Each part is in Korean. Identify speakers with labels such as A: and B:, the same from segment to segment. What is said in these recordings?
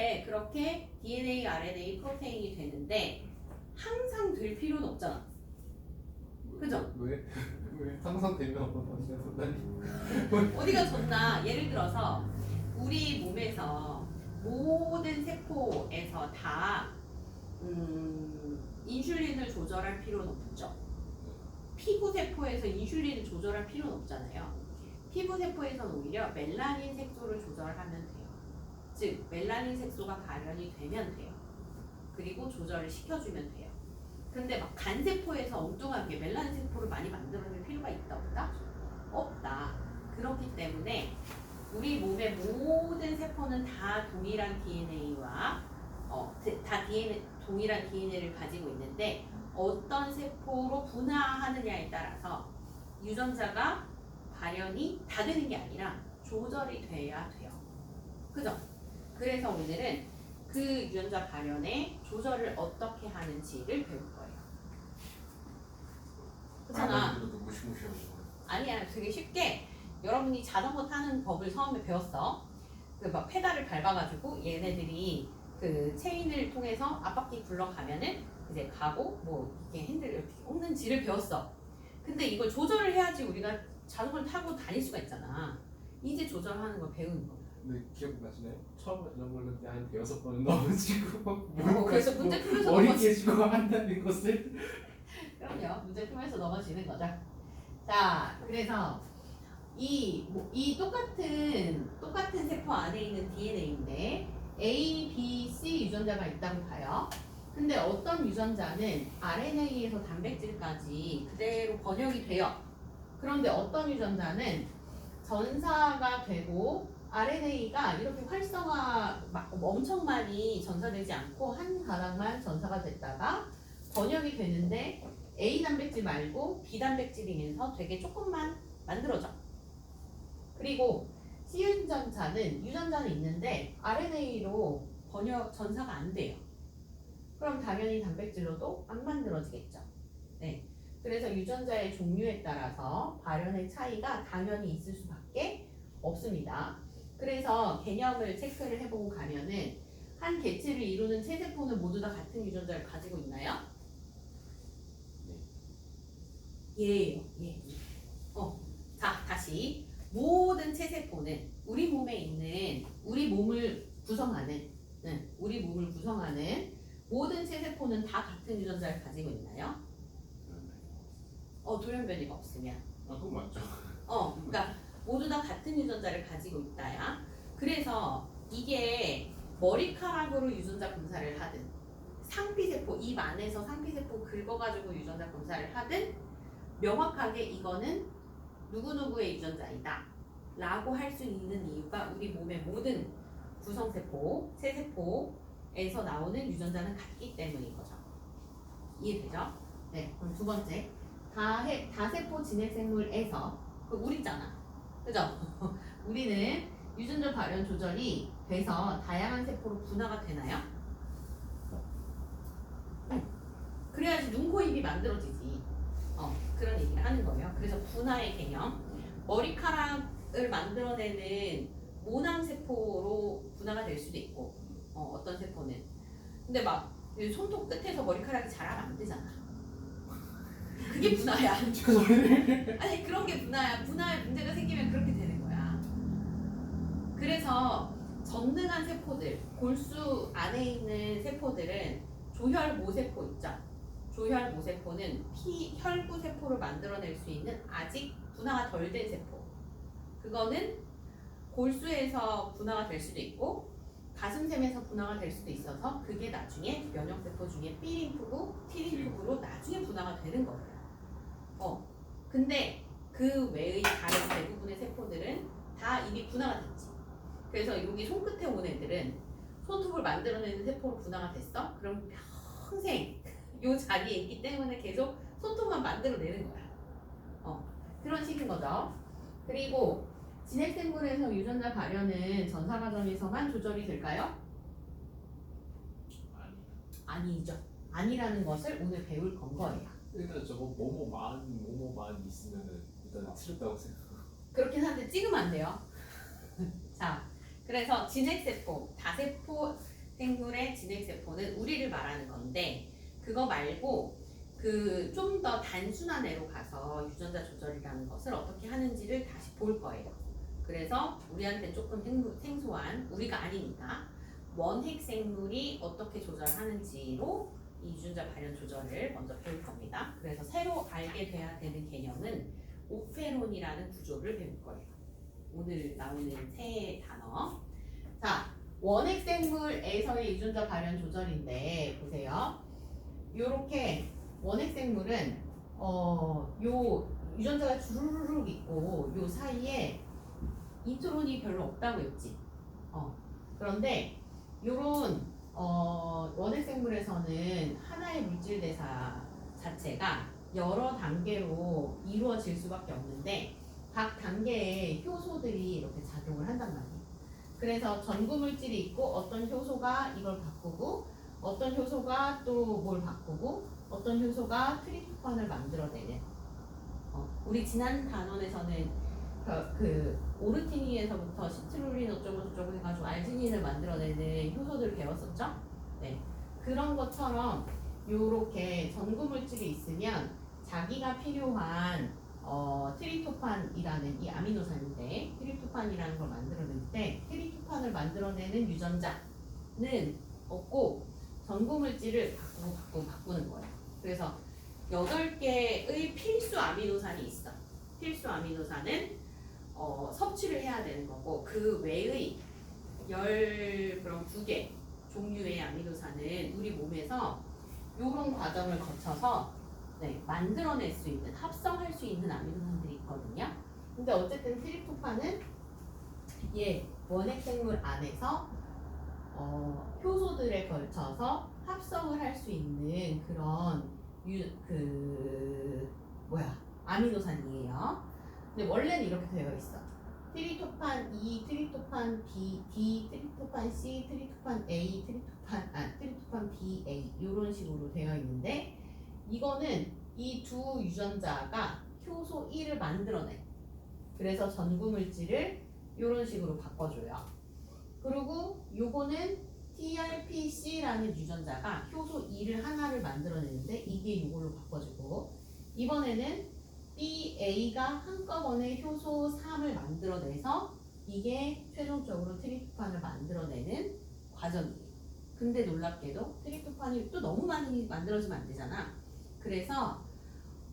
A: 근데 그렇게 DNA, RNA, 프로테인이 되는데 항상 될 필요는 없잖아. 그죠?
B: 왜? 왜? 항상 되면 어디가
A: 어디가 좋나? 예를 들어서 우리 몸에서 모든 세포에서 다 인슐린을 조절할 필요는 없죠. 피부 세포에서 인슐린을 조절할 필요는 없잖아요. 피부 세포에서는 오히려 멜라닌 색소를 조절하면 돼요. 즉 멜라닌 색소가 발현이 되면 돼요. 그리고 조절을 시켜주면 돼요. 근데 막 간세포에서 엉뚱하게 멜라닌 세포를 많이 만들어낼 필요가 있다 없다? 없다. 그렇기 때문에 우리 몸의 모든 세포는 다 동일한 DNA와 동일한 DNA를 가지고 있는데 어떤 세포로 분화하느냐에 따라서 유전자가 발현이 다 되는 게 아니라 조절이 돼야 돼요. 그죠? 그래서 오늘은 그 유전자 발현의 조절을 어떻게 하는지를 배울 거예요. 그렇잖아.
B: 무시무시한 거.
A: 아니야, 되게 쉽게 여러분이 자전거 타는 법을 처음에 배웠어. 그 막 페달을 밟아가지고 얘네들이 그 체인을 통해서 앞바퀴 굴러가면은 이제 가고 뭐 이렇게 핸들을 이렇게 꺾는지를 배웠어. 근데 이걸 조절을 해야지 우리가 자전거를 타고 다닐 수가 있잖아. 이제 조절하는 걸 배우는 거야.
B: 근데 기억나시나요? 처음 자전거를 한 6번 넘어지고
A: 그래서 문제 풀면서
B: 머리
A: 넘어지.
B: 깨지고 한다는 것을
A: 그럼요. 문제 풀면서 넘어지는 거죠. 자, 그래서 이 똑같은 세포 안에 있는 DNA인데 A, B, C 유전자가 있다고 봐요. 근데 어떤 유전자는 RNA에서 단백질까지 그대로 번역이 돼요. 그런데 어떤 유전자는 전사가 되고 RNA가 이렇게 활성화 엄청 많이 전사되지 않고 한 가닥만 전사가 됐다가 번역이 되는데 A 단백질 말고 B 단백질이면서 되게 조금만 만들어져. 그리고 C 유전자는 있는데 RNA로 전사가 안 돼요. 그럼 당연히 단백질로도 안 만들어지겠죠. 네. 그래서 유전자의 종류에 따라서 발현의 차이가 당연히 있을 수밖에 없습니다. 그래서 개념을 체크를 해보고 가면은 한 개체를 이루는 체세포는 모두 다 같은 유전자를 가지고 있나요? 예예요. 예. 자, 다시 모든 체세포는 우리 몸에 있는 우리 몸을 구성하는 모든 체세포는 다 같은 유전자를 가지고 있나요? 돌연변이가 없으면.
B: 그건 맞죠.
A: 그러니까 모두 다 같은 유전자를 가지고 있다야. 그래서 이게 머리카락으로 유전자 검사를 하든 상피세포 입 안에서 상피세포 긁어가지고 유전자 검사를 하든 명확하게 이거는 누구누구의 유전자이다 라고 할 수 있는 이유가 우리 몸의 모든 구성세포, 세세포에서 나오는 유전자는 같기 때문인 거죠. 이해되죠? 네, 그럼 두 번째 다세포 진핵생물에서 우리잖아. 그죠? 우리는 유전자 발현 조절이 돼서 다양한 세포로 분화가 되나요? 그래야지 눈, 코, 입이 만들어지지. 그런 얘기를 하는 거예요. 그래서 분화의 개념. 머리카락을 만들어내는 모낭세포로 분화가 될 수도 있고, 어떤 세포는. 근데 막 손톱 끝에서 머리카락이 자라면 안 되잖아. 그게 분화야. 아니 그런 게 분화야. 분화에 문제가 생기면 그렇게 되는 거야. 그래서 전능한 세포들, 골수 안에 있는 세포들은 조혈모세포 있죠. 조혈모세포는 혈구세포를 만들어낼 수 있는 아직 분화가 덜 된 세포. 그거는 골수에서 분화가 될 수도 있고 가슴샘에서 분화가 될 수도 있어서 그게 나중에 면역세포 중에 B림프구, T림프구로 나중에 분화가 되는 거예요. 근데 그 외의 다른 대부분의 세포들은 다 이미 분화가 됐지. 그래서 여기 손끝에 온 애들은 손톱을 만들어내는 세포로 분화가 됐어? 그럼 평생 요 자리에 있기 때문에 계속 손톱만 만들어내는 거야. 그런 식인 거죠. 그리고 진핵생물에서 유전자 발현은 전사 과정에서만 조절이 될까요? 아니죠. 아니라는 것을 오늘 배울 건 거예요.
B: 일단 저거 뭐뭐만 있으면은 일단 틀렸다고 생각.
A: 그렇긴 한데 찍으면 안 돼요. 자, 그래서 진핵세포, 다세포 생물의 진핵세포는 우리를 말하는 건데 그거 말고 그 좀 더 단순한 애로 가서 유전자 조절이라는 것을 어떻게 하는지를 다시 볼 거예요. 그래서 우리한테 조금 생소한 우리가 아니니까 원핵 생물이 어떻게 조절하는지로 이 유전자 발현 조절을 먼저 배울 겁니다. 그래서 새로 알게 돼야 되는 개념은 오페론이라는 구조를 배울 거예요. 오늘 나오는 새 단어. 자, 원핵 생물에서의 유전자 발현 조절인데 보세요. 요렇게 원핵 생물은 요 유전자가 주르륵 있고 요 사이에 인트론이 별로 없다고 했지. 그런데 요런 원핵 생물에서는 하나의 물질 대사 자체가 여러 단계로 이루어질 수밖에 없는데 각 단계에 효소들이 이렇게 작용을 한단 말이에요. 그래서 전구 물질이 있고 어떤 효소가 이걸 바꾸고 어떤 효소가 또 뭘 바꾸고 어떤 효소가 트리프톤을 만들어내는 우리 지난 단원에서는 그 오르티닌에서부터 시트룰린 어쩌고 저쩌고 해가지고 알지닌을 만들어내는 효소들 배웠었죠? 네. 그런 것처럼 요렇게 전구 물질이 있으면 자기가 필요한 트리토판이라는 이 아미노산인데 트리토판이라는 걸 만들어낼 때 트리토판을 만들어내는 유전자는 없고 전구 물질을 바꾸는 거예요. 그래서 8개의 필수 아미노산이 있어. 필수 아미노산은 섭취를 해야 되는 거고 그 외의 그럼 2개 종류의 아미노산은 우리 몸에서 이런 과정을 거쳐서 만들어낼 수 있는 합성할 수 있는 아미노산들이 있거든요. 근데 어쨌든 트리프토판은 원핵 생물 안에서 효소들에 걸쳐서 합성을 할 수 있는 그런 아미노산이에요. 근데 원래는 이렇게 되어 있어. 트리토판 E, 트리토판 B, D, 트리토판 C, 트리토판 A, 트리토판 BA 이런 식으로 되어 있는데 이거는 이 두 유전자가 효소 1을 만들어내. 그래서 전구 물질을 이런 식으로 바꿔줘요. 그리고 요거는 TRPC라는 유전자가 효소 2를 하나를 만들어내는데 이게 이걸로 바꿔주고 이번에는 BA가 한꺼번에 효소 3을 만들어내서 이게 최종적으로 트리프토판을 만들어내는 과정이에요. 근데 놀랍게도 트리프토판이 또 너무 많이 만들어지면 안 되잖아. 그래서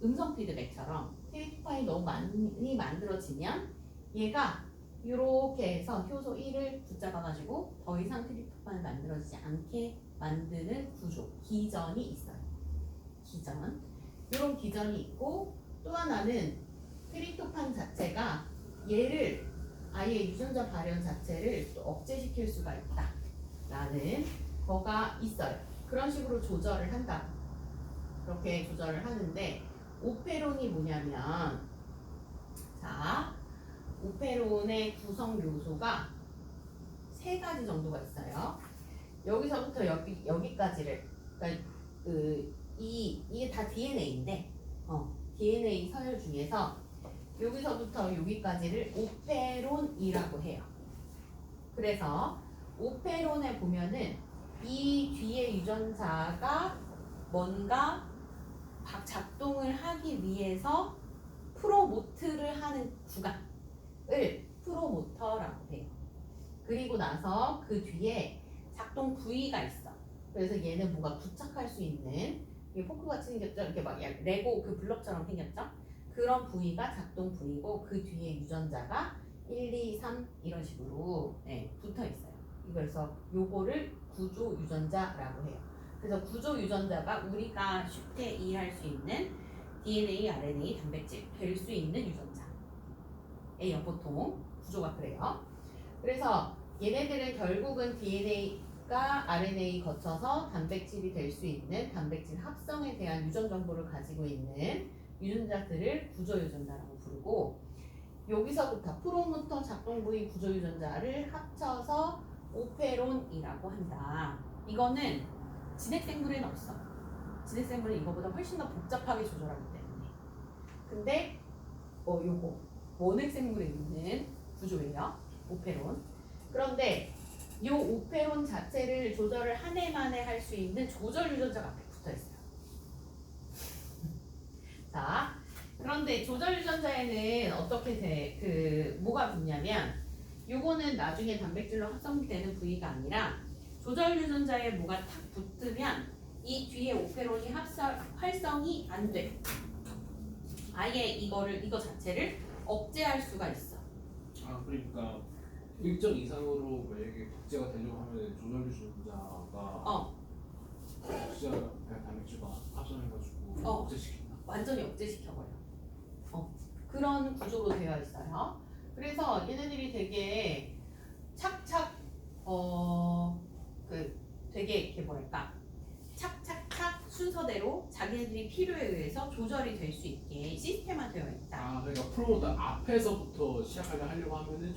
A: 음성 피드백처럼 트리프토판이 너무 많이 만들어지면 얘가 이렇게 해서 효소 1을 붙잡아가지고 더 이상 트리프토판을 만들어지지 않게 만드는 구조, 기전이 있어요. 기전. 이런 기전이 있고 또 하나는 트리프토판 자체가 얘를 아예 유전자 발현 자체를 또 억제시킬 수가 있다라는 거가 있어요. 그런 식으로 조절을 한다. 그렇게 조절을 하는데 오페론이 뭐냐면 오페론의 구성 요소가 3가지 정도가 있어요. 여기서부터 여기까지를 그러니까 이게 다 DNA인데 DNA 서열 중에서 여기서부터 여기까지를 오페론이라고 해요. 그래서 오페론에 보면은 이 뒤에 유전자가 뭔가 작동을 하기 위해서 프로모트를 하는 구간을 프로모터라고 해요. 그리고 나서 그 뒤에 작동 부위가 있어. 그래서 얘는 뭔가 부착할 수 있는 포크같이 생겼죠? 이렇게 막 레고 그 블럭처럼 생겼죠? 그런 부위가 작동 부위고 그 뒤에 유전자가 1, 2, 3 이런 식으로 붙어 있어요. 그래서 요거를 구조 유전자라고 해요. 그래서 구조 유전자가 우리가 쉽게 이해할 수 있는 DNA, RNA, 단백질 될 수 있는 유전자예요. 보통 구조가 그래요. 그래서 얘네들은 결국은 DNA가 RNA 거쳐서 단백질이 될 수 있는 단백질 합성에 대한 유전 정보를 가지고 있는 유전자들을 구조 유전자라고 부르고 여기서부터 프로모터 작동 부위 구조 유전자를 합쳐서 오페론이라고 한다. 이거는 진핵생물에는 없어. 진핵생물은 이거보다 훨씬 더 복잡하게 조절하기 때문에. 근데 요거 원핵생물에 있는 구조예요. 오페론. 그런데 이 오페론 자체를 조절을 한 해만에 할 수 있는 조절 유전자가 앞에 붙어 있어요. 자, 그런데 조절 유전자에는 어떻게 뭐가 붙냐면 요거는 나중에 단백질로 합성되는 부위가 아니라 조절 유전자에 뭐가 탁 붙으면 이 뒤에 오페론이 활성이 안 돼. 아예 이거 자체를 억제할 수가 있어.
B: 아 그러니까 일정 이상으로 만약에 복제가 되려고 하면 조절 유전자가 복제가 그냥 단백질과 합성해가지고 억제시킨다.
A: 완전히 억제시켜버려. 그런 구조로 되어 있어요. 그래서 얘네들이 되게 착착 되게 이렇게 뭐랄까 착착착 순서대로 자기네들이 필요에 의해서 조절이 될 수 있게 시스템화되어 있다.
B: 아 그러니까 프로모터 앞에서부터 하려고 하면은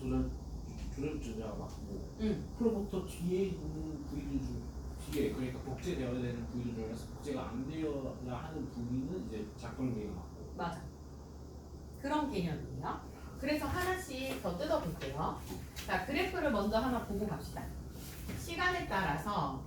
B: 조절 유전자가 맞고 프로모터 뒤에 있는 부위들 중 뒤에 그러니까 복제되어야 되는 부위들 중에서 복제가 안 되어야 하는 부위는 이제 작동 부위가 맞고.
A: 맞아. 그런 개념이에요. 그래서 하나씩 더 뜯어볼게요. 자, 그래프를 먼저 하나 보고 갑시다. 시간에 따라서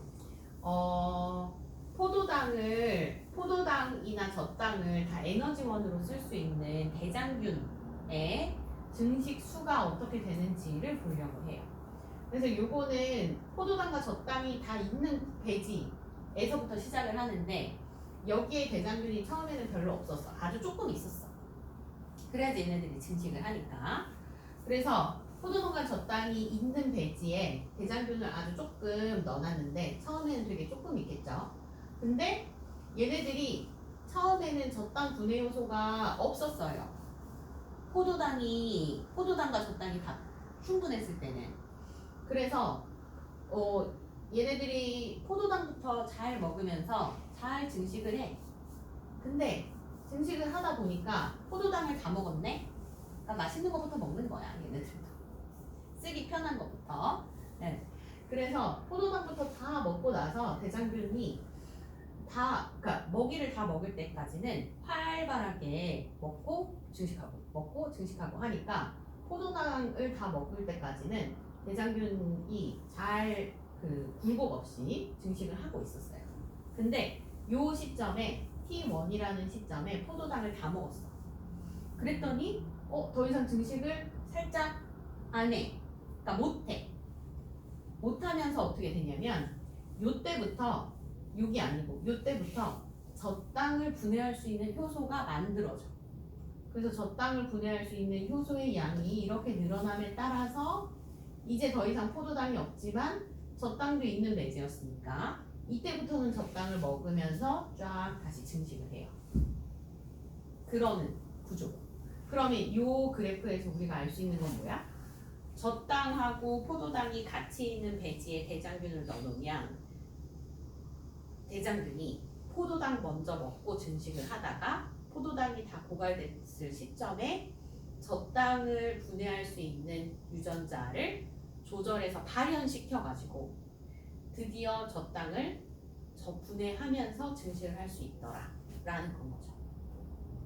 A: 포도당이나 젖당을 다 에너지원으로 쓸 수 있는 대장균의 증식 수가 어떻게 되는지를 보려고 해요. 그래서 요거는 포도당과 젖당이 다 있는 배지에서부터 시작을 하는데 여기에 대장균이 처음에는 별로 없었어. 아주 조금 있었어. 그래야지 얘네들이 증식을 하니까. 그래서 포도당과 젖당이 있는 배지에 대장균을 아주 조금 넣어놨는데 처음에는 되게 조금 있겠죠. 근데 얘네들이 처음에는 젖당 분해 요소가 없었어요. 포도당과 젖당이 다 충분했을 때는. 그래서 얘네들이 포도당부터 잘 먹으면서 잘 증식을 해. 근데 증식을 하다 보니까 포도당을 다 먹었네? 그러니까 맛있는 것부터 먹는 거야, 얘네들도. 쓰기 편한 것부터. 네. 그래서 포도당부터 다 먹고 나서 대장균이 그러니까 먹이를 다 먹을 때까지는 활발하게 먹고 증식하고 하니까 포도당을 다 먹을 때까지는 대장균이 잘 굴곡 없이 증식을 하고 있었어요. 근데 요 시점에 T1이라는 시점에 포도당을 다 먹었어. 그랬더니 더 이상 증식을 살짝 안 해. 그러니까 못해. 못하면서 어떻게 되냐면 요때부터 요게 아니고 요때부터 젖당을 분해할 수 있는 효소가 만들어져. 그래서 젖당을 분해할 수 있는 효소의 양이 이렇게 늘어남에 따라서 이제 더 이상 포도당이 없지만 젖당도 있는 배지였으니까 이때부터는 젖당을 먹으면서 쫙 다시 증식을 해요. 그러는 구조. 그러면 요 그래프에서 우리가 알 수 있는 건 뭐야? 젖당하고 포도당이 같이 있는 배지에 대장균을 넣어놓으면 대장균이 포도당 먼저 먹고 증식을 하다가 포도당이 다 고갈됐을 시점에 젖당을 분해할 수 있는 유전자를 조절해서 발현시켜가지고 드디어 젖당을 분해하면서 증식을 할 수 있더라 라는 건 거죠.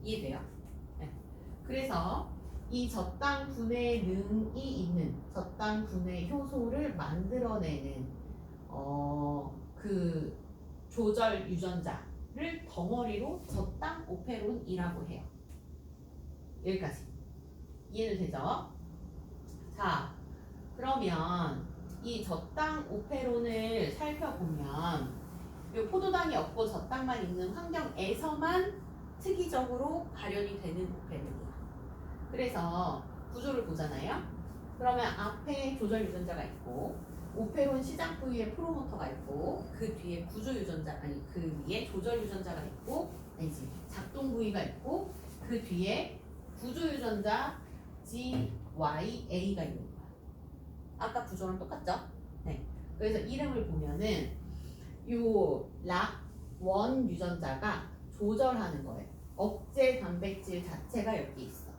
A: 이해돼요? 네. 그래서 이 젖당 분해 능이 있는 젖당 분해 효소를 만들어내는 그 조절 유전자를 덩어리로 젖당 오페론이라고 해요. 여기까지 이해는 되죠? 자, 그러면 이 젖당 오페론을 살펴보면 이 포도당이 없고 젖당만 있는 환경에서만 특이적으로 발현이 되는 오페론이야. 그래서 구조를 보잖아요. 그러면 앞에 조절 유전자가 있고 오페론 시작 부위에 프로모터가 있고 그 뒤에 구조 유전자 그 위에 조절 유전자가 있고 작동 부위가 있고 그 뒤에 구조 유전자 GYA가 있는 거야. 아까 구조랑 똑같죠? 네. 그래서 이름을 보면은 요 락1 유전자가 조절하는 거예요. 억제 단백질 자체가 여기 있어.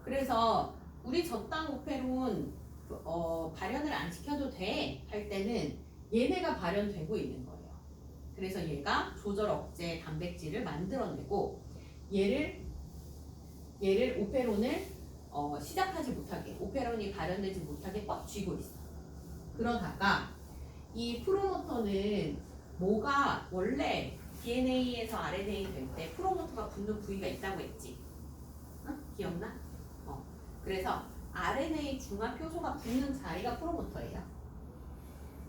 A: 그래서 우리 젖당 오페론 발현을 안 시켜도 돼 할 때는 얘네가 발현되고 있는 거예요. 그래서 얘가 조절 억제 단백질을 만들어내고 얘를 오페론을 시작하지 못하게 오페론이 발현되지 못하게 꽉 쥐고 있어. 그러다가 이 프로모터는 뭐가 원래 DNA에서 RNA 될 때 프로모터가 붙는 부위가 있다고 했지. 응? 기억나? 그래서 RNA 중합 효소가 붙는 자리가 프로모터예요.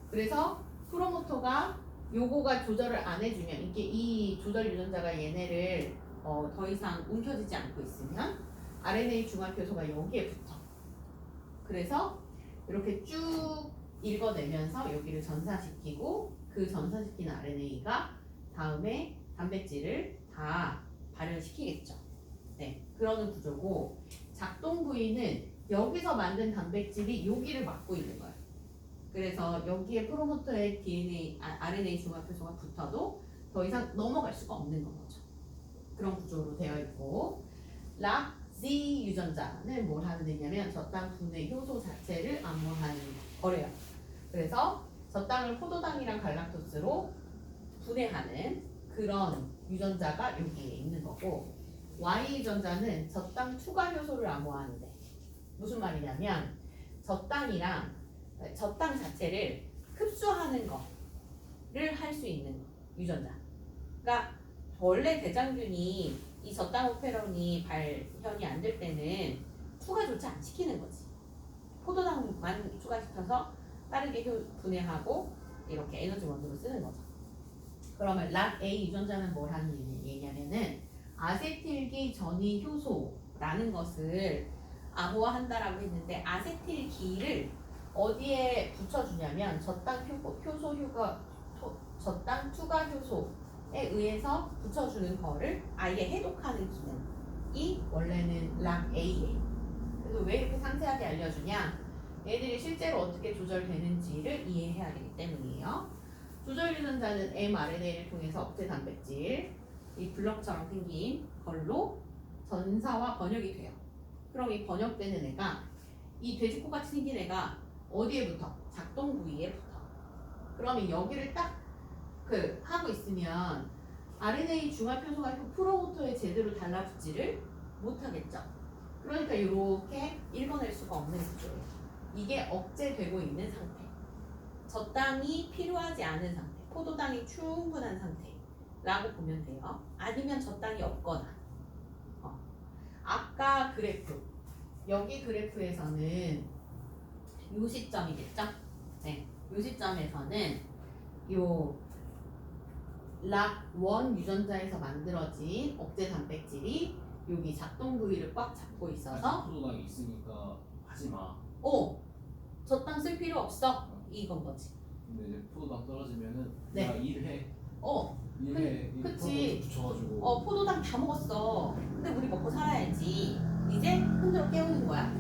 A: 그래서 프로모터가 요거가 조절을 안 해주면 이게 이 조절 유전자가 얘네를 더 이상 움켜쥐지 않고 있으면 RNA 중합 효소가 여기에 붙어. 그래서 이렇게 쭉 읽어내면서 여기를 전사시키고 그 전사시키는 RNA가 다음에 단백질을 다 발현시키겠죠. 네, 그러는 구조고 작동 부위는 여기서 만든 단백질이 여기를 막고 있는 거예요. 그래서 여기에 프로모터의 RNA 중합 효소가 붙어도 더 이상 넘어갈 수가 없는 거죠. 그런 구조로 되어 있고 락Z 유전자는 뭘 하는 데냐면 저당 분해 효소 자체를 암호하는 거래요. 그래서 저당을 포도당이랑 갈락토스로 분해하는 그런 유전자가 여기에 있는 거고 Y 유전자는 저당 투과 효소를 암호하는데 무슨 말이냐면 저당 자체를 흡수하는 거를 할 수 있는 유전자. 그러니까 원래 대장균이 이 저당 오페론이 발현이 안 될 때는 투과조차 안 시키는 거지. 포도당만 추가시켜서 빠르게 분해하고 이렇게 에너지 원소로 쓰는 거죠. 그러면 락A 유전자는 뭘 하는 얘기냐면은 아세틸기 전이 효소라는 것을 암호화한다라고 했는데 아세틸기를 어디에 붙여주냐면 저당 투과 효소에 의해서 붙여주는 거를 아예 해독하는 기능이 원래는 락A예요. 그래서 왜 이렇게 상세하게 알려주냐? 얘들이 실제로 어떻게 조절되는지를 이해해야 되기 때문이에요. 조절 유전자는 mRNA를 통해서 억제 단백질, 이 블럭처럼 생긴 걸로 전사와 번역이 돼요. 그럼 이 번역되는 애가 이 돼지코같이 생긴 애가 어디에 붙어? 작동 부위에 붙어. 그러면 여기를 딱 하고 있으면 RNA 중합 효소가 프로모터에 제대로 달라붙지를 못하겠죠. 그러니까 이렇게 읽어낼 수가 없는 구조예요. 이게 억제되고 있는 상태. 저당이 필요하지 않은 상태. 포도당이 충분한 상태라고 보면 돼요. 아니면 저당이 없거나. 아까 그래프. 여기 그래프에서는 요 시점이겠죠? 네. 요 시점에서는 요 락1 유전자에서 만들어진 억제 단백질이 여기 작동 부위를 꽉 잡고 있어서
B: 포도당이 있으니까 하지 마.
A: 저당 쓸 필요 없어. 이건 거지.
B: 근데 이제 포도당 떨어지면은
A: 네.
B: 내가 일해.
A: 그치.
B: 붙여가지고.
A: 포도당 다 먹었어. 근데 우리 먹고 살아야지. 이제 흔들어 깨우는 거야.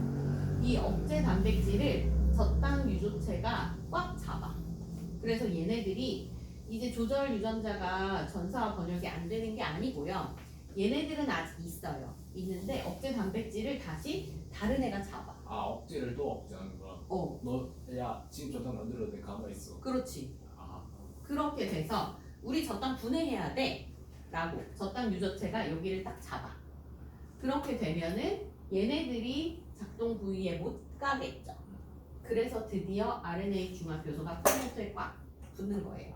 A: 이 억제 단백질을 저당 유조체가 꽉 잡아. 그래서 얘네들이 이제 조절 유전자가 전사와 번역이 안 되는 게 아니고요. 얘네들은 아직 있어요. 있는데 억제 단백질을 다시 다른 애가 잡아.
B: 아, 억제를 또 억제하는구나. 야 지금 저당 만들어도 돼. 가만히 있어.
A: 그렇지.
B: 아.
A: 그렇게 돼서 우리 저당 분해해야 돼 라고 저당 유저체가 여기를 딱 잡아. 그렇게 되면은 얘네들이 작동 부위에 못 가겠죠. 그래서 드디어 RNA 중합 효소가 프로모터에 꽉 붙는 거예요.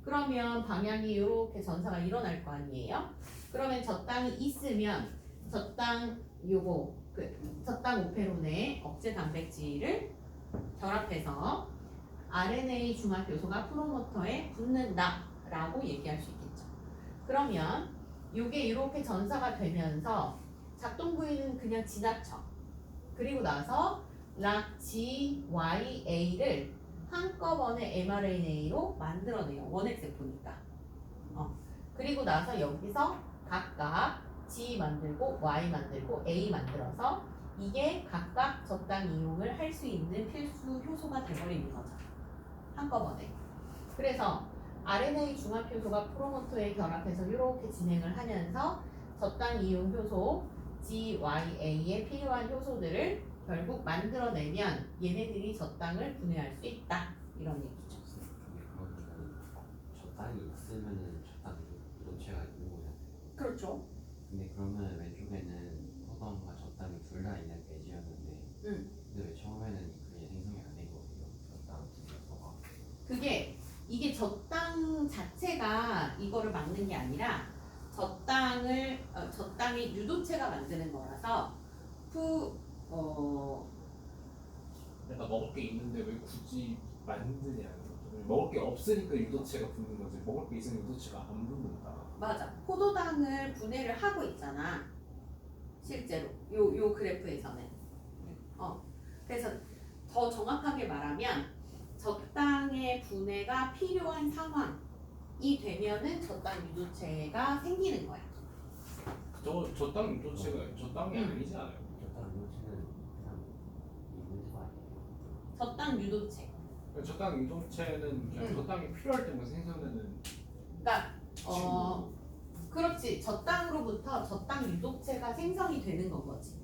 A: 그러면 방향이 이렇게 전사가 일어날 거 아니에요? 그러면 저당이 있으면 저당 저당 오페론의 억제 단백질을 결합해서 RNA 중합 효소가 프로모터에 붙는다라고 얘기할 수 있겠죠. 그러면 이게 이렇게 전사가 되면서 작동 부위는 그냥 지나쳐. 그리고 나서 락GYA를 한꺼번에 mRNA로 만들어내요. 원핵 세포니까. 그리고 나서 여기서 각각 G 만들고 Y 만들고 A 만들어서 이게 각각 저당 이용을 할 수 있는 필수 효소가 돼버리는 거죠. 한꺼번에. 그래서 RNA 중합 효소가 프로모터에 결합해서 이렇게 진행을 하면서 저당 이용 효소 GYA에 필요한 효소들을 결국 만들어내면 얘네들이 저당을 분해할 수 있다. 이런 얘기죠.
C: 저당이 있으면은 저당 유전체가 있는 거잖아요.
A: 그렇죠.
C: 근데 그러면 왼쪽에는 포도당과 저당이 둘 다 있는 배지였는데 근데 왜 처음에는 그게 생성이 안 된 거예요? 저당 두 개.
A: 이게 저 땅 자체가 이거를 막는 게 아니라 저 땅이 유도체가 만드는 거라서
B: 내가 먹을 게 있는데 왜 굳이 만드냐. 먹을 게 없으니까 유도체가 붙는 거지. 먹을 게 있으면 유도체가 안 붙는다.
A: 맞아. 포도당을 분해를 하고 있잖아. 실제로 요 그래프에서는. 그래서 더 정확하게 말하면 저 땅의 분해가 필요한 상황이 되면은 저 땅 유도체가 생기는 거야.
B: 저 땅 유도체가 저 땅이 아니지 않아요?
C: 저다른 유도체는 그냥 이 문제가 아니에요.
A: 저 땅 유도체.
B: 저 땅 유도체는 그냥 저 땅이 필요할 때만 생성되는.
A: 그러니까 그렇지. 저 땅으로부터 저 땅 유도체가 생성이 되는 건 거지.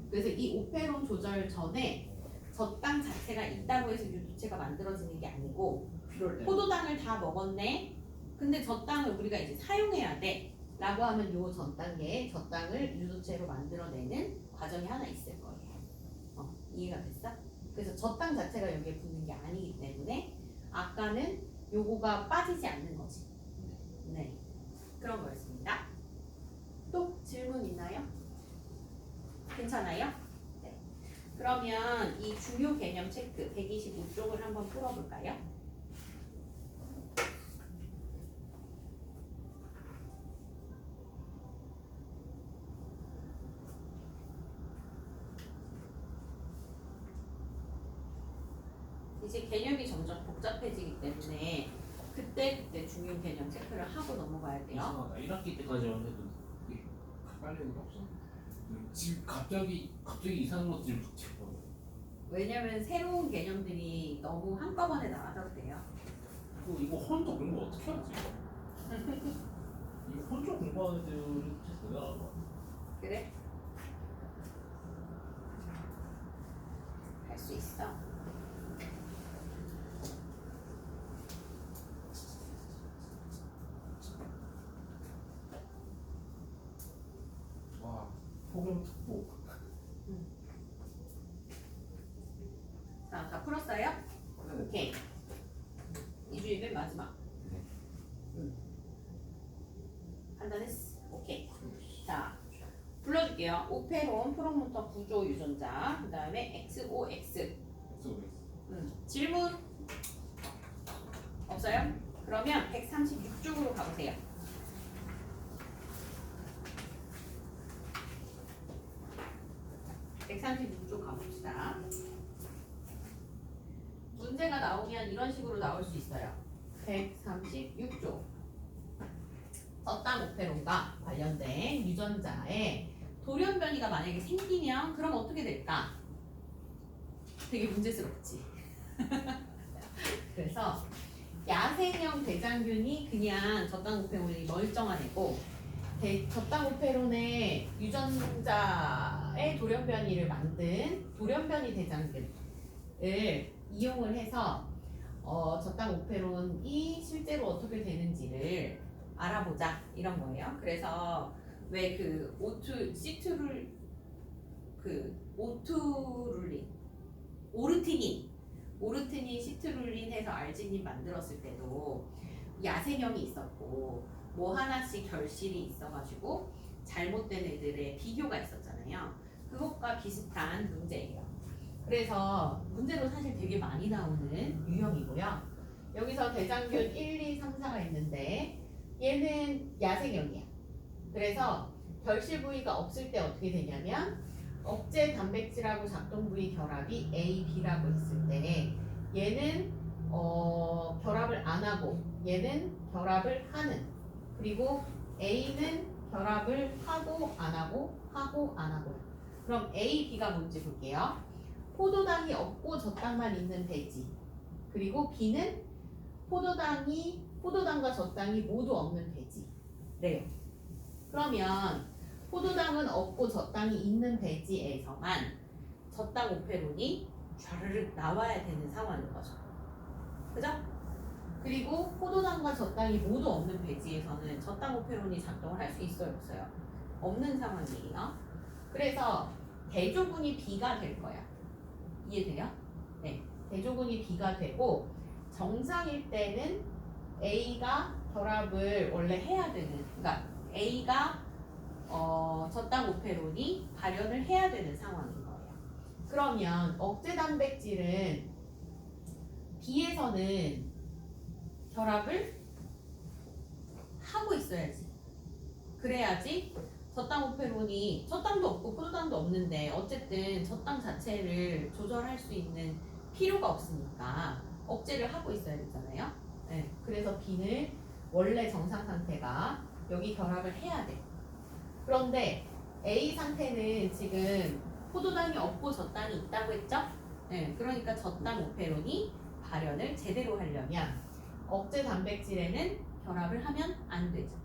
A: 그래서 이 오페론 조절 전에 저 땅 자체가 있다고 해서 유도체가 만들어지는 게 아니고
B: 필요할 때.
A: 포도당을 다 먹었네. 근데 저 땅을 우리가 이제 사용해야 돼. 라고 하면 요 전 단계에 저 땅을 유도체로 만들어내는 과정이 하나 있을 거예요. 이해가 됐어? 그래서 저 땅 자체가 여기에 붙는 게 아니기 때문에 아까는 요거가 빠지지 않는 거지. 네. 그런 거였습니다. 또 질문 있나요? 괜찮아요? 네. 그러면 이 중요 개념 체크 125쪽을 한번 풀어볼까요? 이제 개념이 점점 복잡해지기 때문에 그때 중요 개념 체크를 하고 넘어가야 돼요.
B: 이상하다. 1학기 때까지만 해도 이게 빨리는 없었는데 지금 갑자기 이상한 것들이 붙이고.
A: 왜냐면 새로운 개념들이 너무 한꺼번에 나와서 그래요.
B: 이거 혼자 공부 어떻게 하지? 이거 혼자 공부하는 애들은 대단하다.
A: 그래? 할 수 있어.
B: 와, 폭염특보.
A: 자, 다 풀었어요? 오케이. 이주일 맨 마지막.
C: 네.
A: 판단했어. 오케이. 자, 불러줄게요. 오페론 프로모터 구조 유전자. 그 다음에 XOX. 질문 없어요? 그러면 136쪽으로 가보세요. (136쪽) 가봅시다. 문제가 나오면 이런 식으로 나올 수 있어요. 136쪽. 저 땅 오페론과 관련된 유전자에 돌연변이가 만약에 생기면 그럼 어떻게 될까? 되게 문제스럽지. 그래서 야생형 대장균이 그냥 저 땅 오페론이 멀쩡한 애고 저 땅 오페론의 유전자의 돌연변이를 만든 돌연변이 대장균을 이용을 해서 저 땅 오페론이 실제로 어떻게 되는지를 알아보자 이런 거예요. 그래서 왜 그 오르티닌 시트룰린 해서 알지닌 만들었을 때도 야생형이 있었고 뭐 하나씩 결실이 있어가지고 잘못된 애들의 비교가 있었잖아요. 그것과 비슷한 문제예요. 그래서 문제로 사실 되게 많이 나오는 유형이고요. 여기서 대장균 1, 2, 3, 4가 있는데 얘는 야생형이야. 그래서 결실 부위가 없을 때 어떻게 되냐면 억제 단백질하고 작동 부위 결합이 A, B라고 있을 때 얘는 결합을 안 하고 얘는 결합을 하는, 그리고 A는 결합을 하고 안 하고 하고 안 하고. 그럼 A, B가 뭔지 볼게요. 포도당이 없고 저 땅만 있는 배지, 그리고 B는 포도당과 저 땅이 모두 없는 배지래요. 그러면 포도당은 없고 저 땅이 있는 배지에서만 저 땅 오페론이 촤르륵 나와야 되는 상황인 거죠. 그죠? 그리고 포도당과 저 땅이 모두 없는 배지에서는 저 땅 오페론이 작동을 할 수 있어요, 없어요? 없는 상황이에요. 그래서 대조군이 B가 될 거야. 이해돼요? 네. 대조군이 B가 되고 정상일 때는 A가 결합을 원래 해야 되는, 그러니까 A가 저당 오페론이 발현을 해야 되는 상황인 거예요. 그러면 억제 단백질은 B에서는 결합을 하고 있어야지. 그래야지 저당 오페론이, 저당도 없고 포도당도 없는데 어쨌든 저당 자체를 조절할 수 있는 필요가 없으니까 억제를 하고 있어야 되잖아요. 네, 그래서 B는 원래 정상 상태가 여기 결합을 해야 돼. 그런데 A 상태는 지금 포도당이 없고 저당이 있다고 했죠? 네, 그러니까 저당 오페론이 발현을 제대로 하려면 억제 단백질에는 결합을 하면 안 되죠.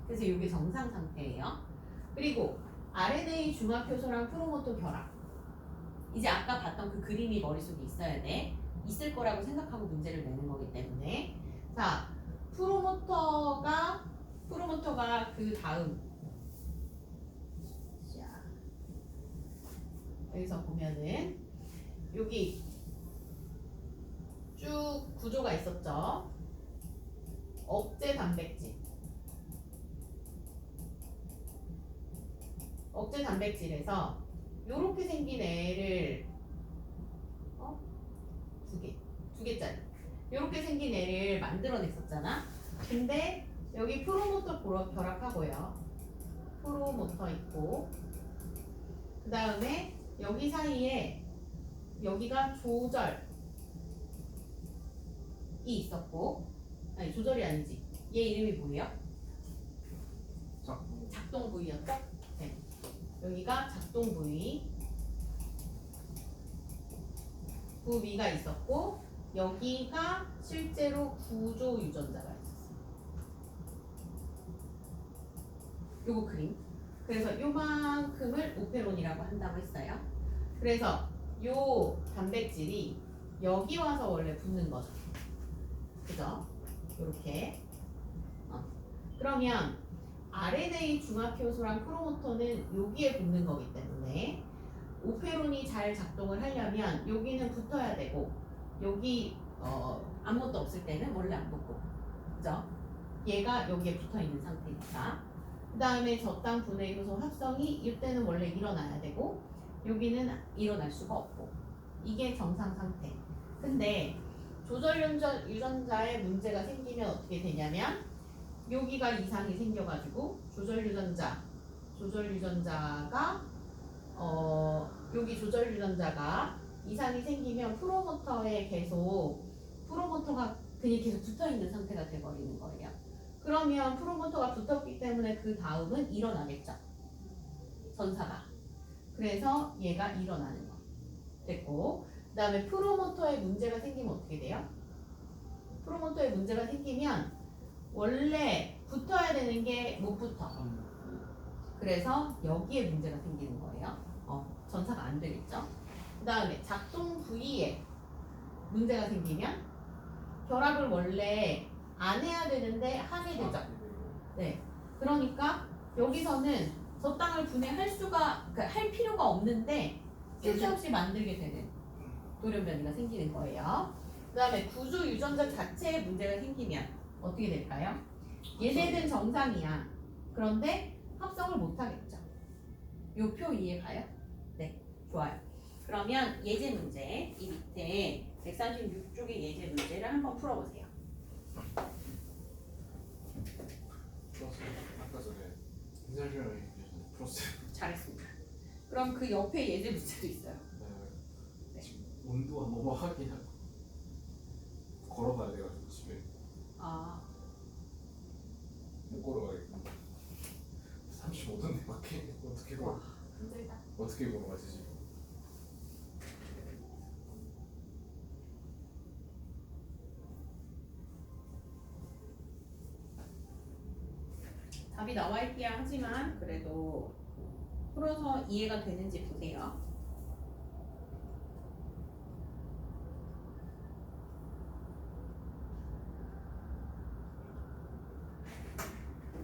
A: 그래서 이게 정상 상태예요. 그리고 RNA 중합효소랑 프로모터 결합. 이제 아까 봤던 그 그림이 머릿속에 있어야 돼. 있을 거라고 생각하고 문제를 내는 거기 때문에. 자, 프로모터가 그 다음. 자, 여기서 보면은 여기 쭉 구조가 있었죠. 억제 단백질. 억제 단백질에서 요렇게 생긴 애를 두 개짜리 요렇게 생긴 애를 만들어냈었잖아. 근데 여기 프로모터 결합하고요. 프로모터 있고 그 다음에 여기 사이에 여기가 조절이 있었고, 아니 조절이 아니지. 얘 이름이 뭐예요? 작동 부위였죠? 네. 여기가 작동 부위, 부위가 있었고 여기가 실제로 구조 유전자가 있었어요. 요거 그림. 그래서 요만큼을 오페론이라고 한다고 했어요. 그래서 요 단백질이 여기 와서 원래 붙는 거죠. 그죠? 요렇게. 그러면 RNA 중합효소랑 프로모터는 여기에 붙는 거기 때문에 오페론이 잘 작동을 하려면 여기는 붙어야 되고 여기 아무것도 없을 때는 원래 안 붙고, 그죠? 얘가 여기에 붙어 있는 상태니까. 그 다음에 저당 분해 효소 합성이 이때는 원래 일어나야 되고 여기는 일어날 수가 없고, 이게 정상 상태. 근데 조절 유전자에 문제가 생기면 어떻게 되냐면 여기가 이상이 생겨가지고 조절 유전자가 여기 조절 유전자가 이상이 생기면 프로모터가 그냥 계속 붙어 있는 상태가 돼버리는 거예요. 그러면 프로모터가 붙었기 때문에 그 다음은 일어나겠죠. 전사가. 그래서 얘가 일어나는 거 됐고, 그 다음에 프로모터에 문제가 생기면 어떻게 돼요? 프로모터에 문제가 생기면 원래 붙어야 되는 게 못 붙어. 그래서 여기에 문제가 생기는 거예요. 전사가 안 되겠죠. 그 다음에 작동 부위에 문제가 생기면 결합을 원래 안 해야 되는데 하게 되죠. 네. 그러니까 여기서는 저당을 분해할 할 필요가 없는데 쓸데없이 만들게 되는 돌연변이가 생기는 거예요. 그 다음에 구조 유전자 자체에 문제가 생기면 어떻게 될까요? 얘네는 정상이야. 그런데 합성을 못 하겠죠. 요 표 이해가요? 네, 좋아요. 그러면 예제 문제, 이 밑에 136쪽의 예제 문제를 한번 풀어보세요.
B: 아까 전에 인사시간에 풀었어요.
A: 잘했습니다. 그럼 그 옆에 예제 문제도 있어요.
B: 네. 지금 온도가 너무 하긴 하고 걸어가야 돼가지고 집에 못 걸어가겠고 35도인데 밖에 어떻게 걸어?
A: 힘들다.
B: 어떻게 걸어가지 지금?
A: 답이 나와 있기야 하지만 그래도 풀어서 이해가 되는지 보세요.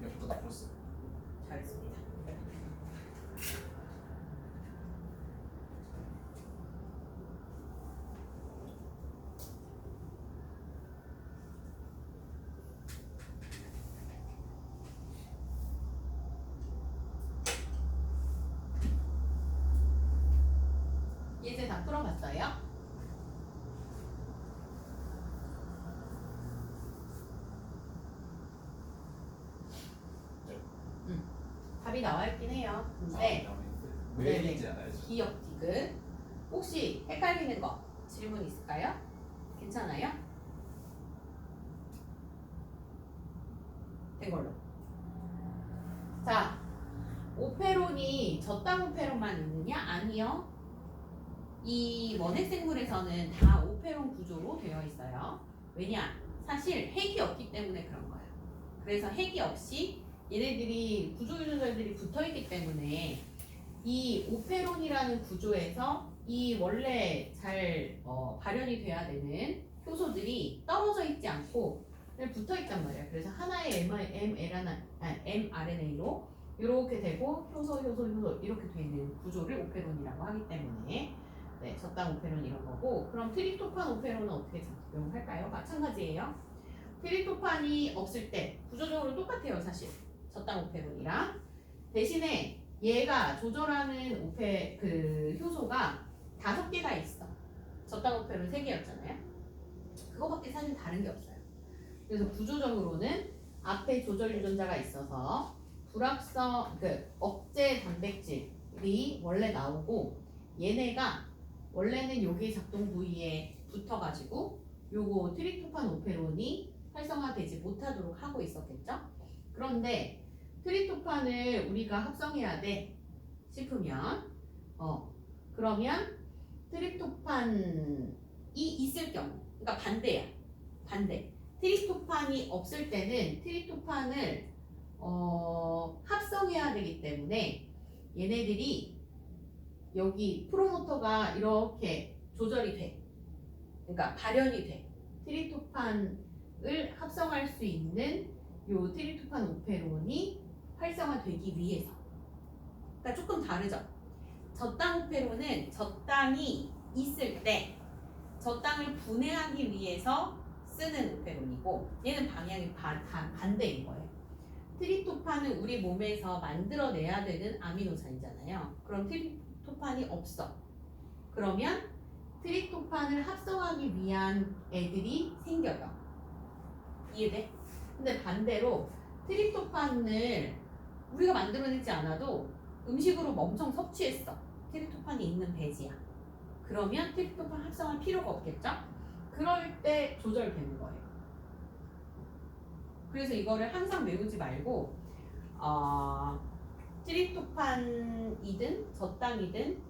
B: 옆에도 다 풀었어요.
A: 잘했습니다. 풀어봤어요? 답이 나와 있긴 해요. 근데
B: 왜 인지 알아요?
A: 기억 디귿 혹시 헷갈리는 거 질문 있을까요? 괜찮아요? 된 걸로. 자, 오페론이 저땅 오페론만 있느냐? 아니요. 이 원핵생물에서는 다 오페론 구조로 되어 있어요. 왜냐? 사실 핵이 없기 때문에 그런 거예요. 그래서 핵이 없이 얘네들이 구조유전자들이 붙어있기 때문에 이 오페론이라는 구조에서 이 원래 잘 발현이 돼야 되는 효소들이 떨어져 있지 않고 그냥 붙어있단 말이에요. 그래서 하나의 mRNA로 이렇게 되고 효소 이렇게 되는 구조를 오페론이라고 하기 때문에 네, 저땅 오페론 이런 거고. 그럼 트립토판 오페론은 어떻게 작용할까요? 마찬가지예요. 트립토판이 없을 때 구조적으로 똑같아요, 사실. 저땅 오페론이랑. 대신에 얘가 조절하는 효소가 5개가 있어. 저땅 오페론 3개였잖아요. 그거밖에 사실 다른 게 없어요. 그래서 구조적으로는 앞에 조절 유전자가 있어서 억제 단백질이 원래 나오고 얘네가 원래는 여기 작동 부위에 붙어가지고 요거 트립토판 오페론이 활성화되지 못하도록 하고 있었겠죠? 그런데 트립토판을 우리가 합성해야 돼 싶으면 그러면 트립토판이 있을 경우 그러니까 반대야. 반대. 트립토판이 없을 때는 트립토판을 합성해야 되기 때문에 얘네들이 여기 프로모터가 이렇게 조절이 돼. 그러니까 발현이 돼. 트립토판을 합성할 수 있는 요 트립토판 오페론이 활성화되기 위해서. 그러니까 조금 다르죠. 저땅 오페론은 저땅이 있을 때 저땅을 분해하기 위해서 쓰는 오페론이고 얘는 방향이 반대인 거예요. 트립토판은 우리 몸에서 만들어내야 되는 아미노산이잖아요. 그럼 트립토판이 없어. 그러면 트립토판을 합성하기 위한 애들이 생겨요. 이해돼? 근데 반대로 트립토판을 우리가 만들어내지 않아도 음식으로 엄청 섭취했어. 트립토판이 있는 배지야. 그러면 트립토판 합성할 필요가 없겠죠? 그럴 때 조절되는 거예요. 그래서 이거를 항상 외우지 말고 트립토판이든 저땅이든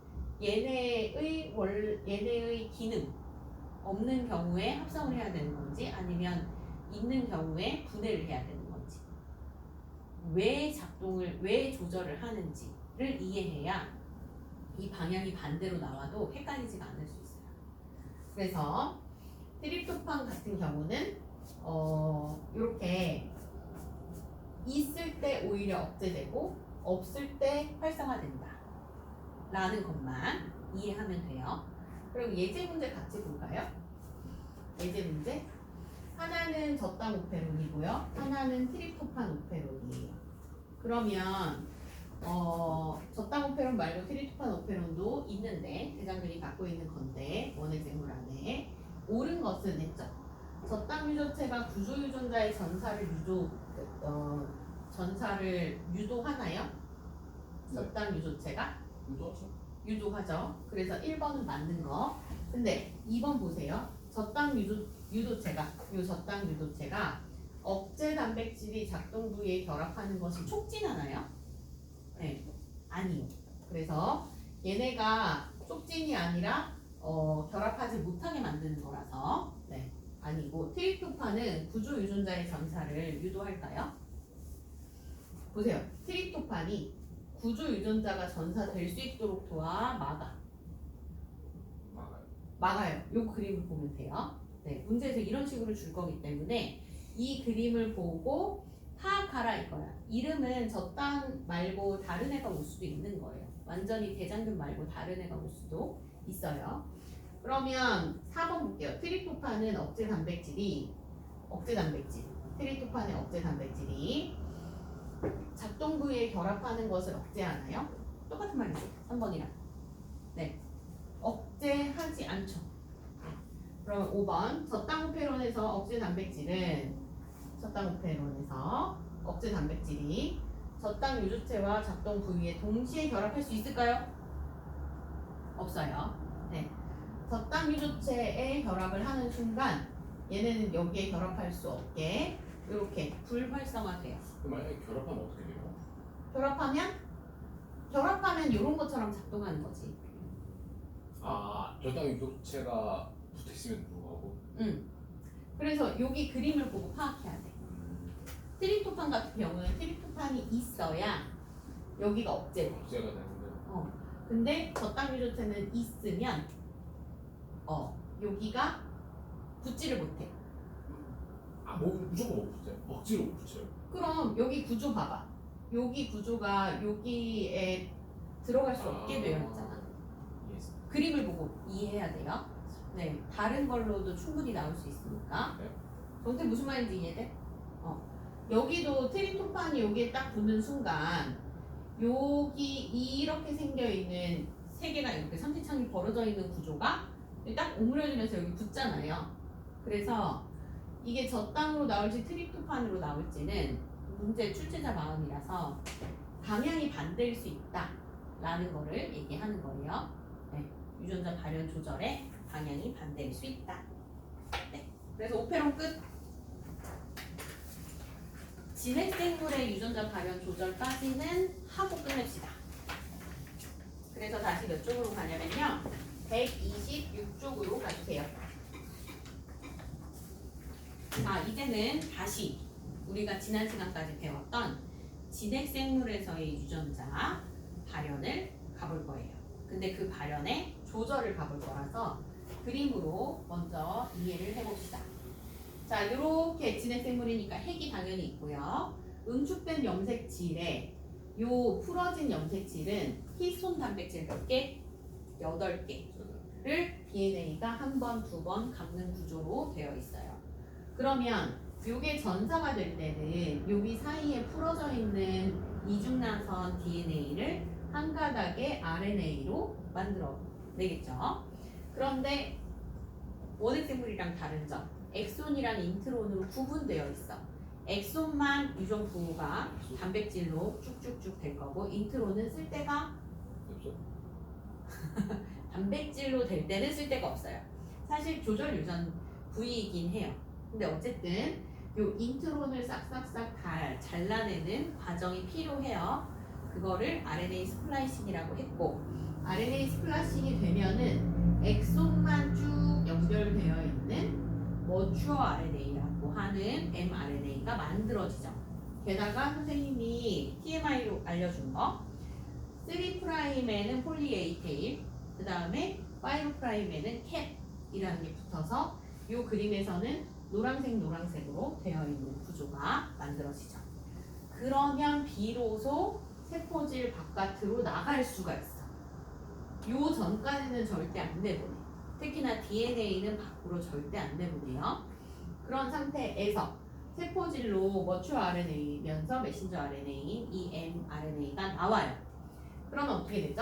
A: 얘네의 기능 없는 경우에 합성을 해야 되는 건지 아니면 있는 경우에 분해를 해야 되는 건지 왜 조절을 하는지를 이해해야 이 방향이 반대로 나와도 헷갈리지가 않을 수 있어요. 그래서 트립토판 같은 경우는 이렇게 있을 때 오히려 억제되고 없을 때 활성화된다 라는 것만 이해하면 돼요. 그럼 예제 문제 같이 볼까요? 예제 문제 하나는 저땅 오페론이고요 하나는 트립토판 오페론이에요. 그러면 저땅 오페론 말고 트립토판 오페론도 있는데 대장균이 갖고 있는 건데 원핵생물 안에 옳은 것은 했죠. 저땅 유전체가 구조 유전자의 전사를 유도하나요? 저땅 유전체가? 유도하죠. 그래서 1번은 맞는 거. 근데 2번 보세요. 저땅 유도체가 억제 단백질이 작동 부위에 결합하는 것을 촉진하나요? 네, 아니요. 그래서 얘네가 촉진이 아니라 결합하지 못하게 만드는 거라서 네, 아니고 트립토판은 구조 유전자의 전사를 유도할까요? 보세요. 트립토판이 구조 유전자가 전사될 수 있도록 도와 막아요. 이 그림을 보면 돼요. 네, 문제에서 이런 식으로 줄 거기 때문에 이 그림을 보고 파악하라 이거야. 이름은 저땅 말고 다른 애가 올 수도 있는 거예요. 완전히 대장균 말고 다른 애가 올 수도 있어요. 그러면 4번 볼게요. 트립토판은 트립토판의 억제 단백질이 작동 부위에 결합하는 것을 억제하나요? 똑같은 말이죠. 3번이랑. 네. 억제하지 않죠. 그러면 5번 저당오페론에서 억제 단백질은 억제 단백질이 저당 유주체와 작동 부위에 동시에 결합할 수 있을까요? 없어요. 네. 저당 유주체에 결합을 하는 순간 얘네는 여기에 결합할 수 없게 이렇게 불활성화돼요.
B: 그럼 만약에 결합하면 어떻게 돼요?
A: 결합하면 이런 것처럼 작동하는 거지.
B: 저당 유독체가 붙어 있으면 불구하고.
A: 그래서 여기 그림을 보고 파악해야 돼. 트립토판 같은 경우는 트립토판이 있어야 여기가 억제돼.
B: 억제가 되는데.
A: 근데 저당 유조체는 있으면 여기가 붙지를 못해.
B: 무조건 못 붙어요. 억지로 못 붙여요.
A: 그럼 여기 구조 봐봐. 여기 구조가 여기에 들어갈 수 없게 되어 있잖아.
B: 예스.
A: 그림을 보고 이해해야 돼요. 네, 다른 걸로도 충분히 나올 수 있으니까.
B: 네.
A: 정태 무슨 말인지 이해돼? 여기도 트립토판이 여기에 딱 붙는 순간 여기 이렇게 생겨 있는 세 개가 이렇게 삼지창이 벌어져 있는 구조가 딱 오므려지면서 여기 붙잖아요. 그래서 이게 저땅으로 나올지 트립토판으로 나올지는 문제 출제자 마음이라서 방향이 반대일 수 있다라는 거를 얘기하는 거예요. 네, 유전자 발현 조절의 방향이 반대일 수 있다. 네, 그래서 오페론 끝. 진핵생물의 유전자 발현 조절까지는 하고 끝냅시다. 그래서 다시 몇 쪽으로 가냐면요. 126쪽으로 가주세요. 자, 이제는 다시 우리가 지난 시간까지 배웠던 진핵생물에서의 유전자 발현을 가볼 거예요. 근데 그 발현의 조절을 가볼 거라서 그림으로 먼저 이해를 해봅시다. 자, 이렇게 진핵생물이니까 핵이 당연히 있고요. 응축된 염색질에 요 풀어진 염색질은 히스톤 단백질 몇 개? 8개를 DNA가 한 번, 두 번 감는 구조로 되어 있어요. 그러면 요게 전사가 될 때는 여기 사이에 풀어져 있는 이중나선 DNA를 한 가닥의 RNA로 만들어 내겠죠. 그런데 원핵생물이랑 다른 점, 엑손이랑 인트론으로 구분되어 있어. 엑손만 유전 부호가 단백질로 쭉쭉쭉 될 거고 인트론은 쓸 데가
B: 없어?
A: 단백질로 될 때는 쓸 데가 없어요. 사실 조절 유전 부위이긴 해요. 근데 어쨌든 요 인트론을 싹싹싹 다 잘라내는 과정이 필요해요. 그거를 RNA 스플라이싱이라고 했고 RNA 스플라이싱이 되면은 엑손만 쭉 연결되어 있는 머추어 RNA라고 하는 mRNA가 만들어지죠. 게다가 선생님이 TMI로 알려준 거 3'에는 폴리 A 테일, 그 다음에 5'에는 캡이라는 게 붙어서 이 그림에서는 노란색으로 되어 있는 구조가 만들어지죠. 그러면 비로소 세포질 바깥으로 나갈 수가 있어. 요 전까지는 절대 안 내보내. 특히나 DNA는 밖으로 절대 안 내보내요. 그런 상태에서 세포질로 머추어 RNA면서 메신저 RNA인 이 mRNA가 나와요. 그러면 어떻게 되죠?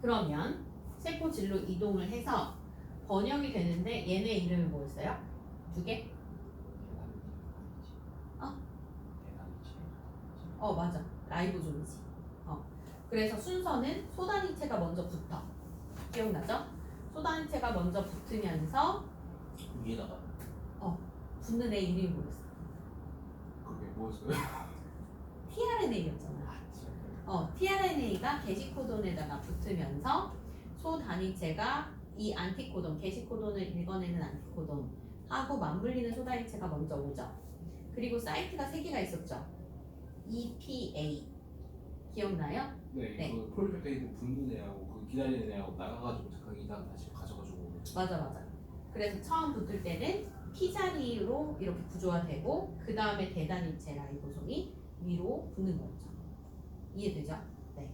A: 그러면 세포질로 이동을 해서 번역이 되는데 얘네 이름이 뭐였어요? 두 개? 맞아. 라이보솜이지. 그래서 순서는 소단위체가 먼저 붙어. 기억나죠? 소단위체가 먼저 붙으면서
B: 위에다가
A: 붙는 애 이름이 뭐였어?
B: 그게 뭐였어요?
A: tRNA였잖아. tRNA가 게시코돈에다가 붙으면서 소단위체가 이 안티코돈, 게시코돈을 읽어내는 안티코돈하고 맞물리는 소단위체가 먼저 오죠. 그리고 사이트가 3개가 있었죠. EPA 기억나요?
B: 네,
A: 네.
B: 그 폴리페이드 붙는 애하고 그 기다리는 애하고 나가가지고 잠깐 이따가 다시 가져가지고 오는.
A: 맞아. 그래서 처음 붙을 때는 P 자리로 이렇게 구조화되고 그 다음에 대단위체 라이보솜이 위로 붙는 거죠. 이해되죠? 네.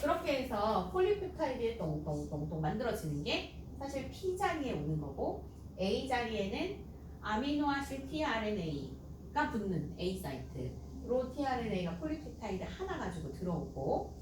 A: 그렇게 해서 폴리펩타이드에 똥똥똥똥 만들어지는 게 사실 P 자리에 오는 거고 A 자리에는 아미노아실 tRNA가 붙는 A 사이트로 tRNA가 폴리펩타이드 하나 가지고 들어오고